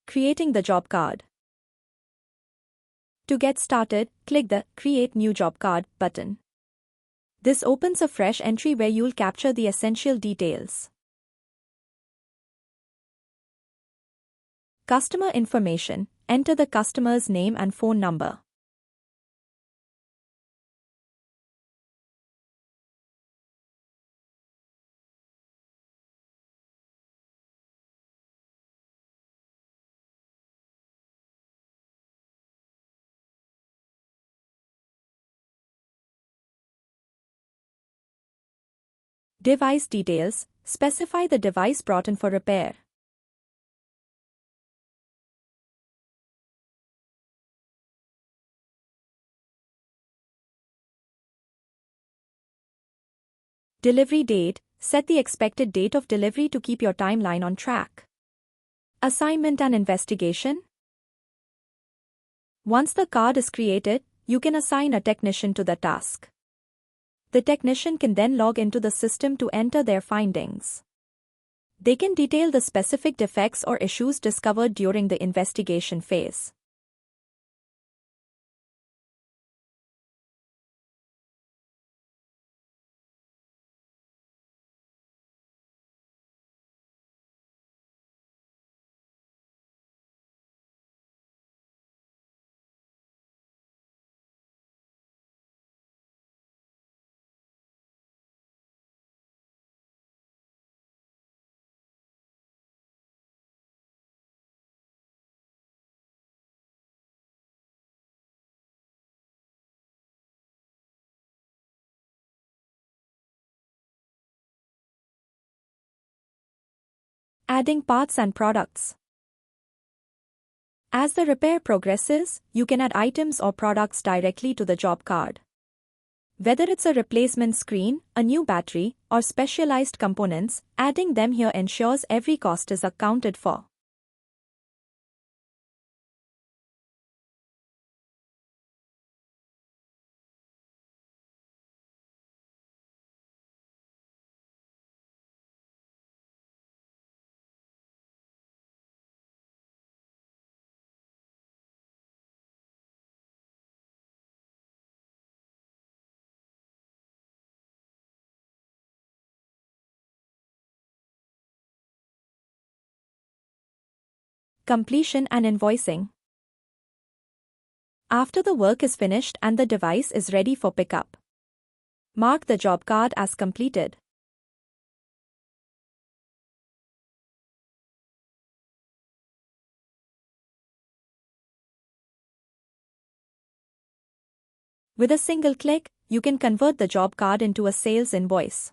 Creating the job card. To get started, click the Create New Job Card button. This opens a fresh entry where you'll capture the essential details. Customer information. Enter the customer's name and phone number. Device details. Specify the device brought in for repair. Delivery date. Set the expected date of delivery to keep your timeline on track. Assignment and investigation. Once the card is created, you can assign a technician to the task. The technician can then log into the system to enter their findings. They can detail the specific defects or issues discovered during the investigation phase. Adding parts and products. As the repair progresses, you can add items or products directly to the job card. Whether it's a replacement screen, a new battery, or specialized components, adding them here ensures every cost is accounted for. Completion and invoicing. After the work is finished and the device is ready for pickup, mark the job card as completed. With a single click, you can convert the job card into a sales invoice.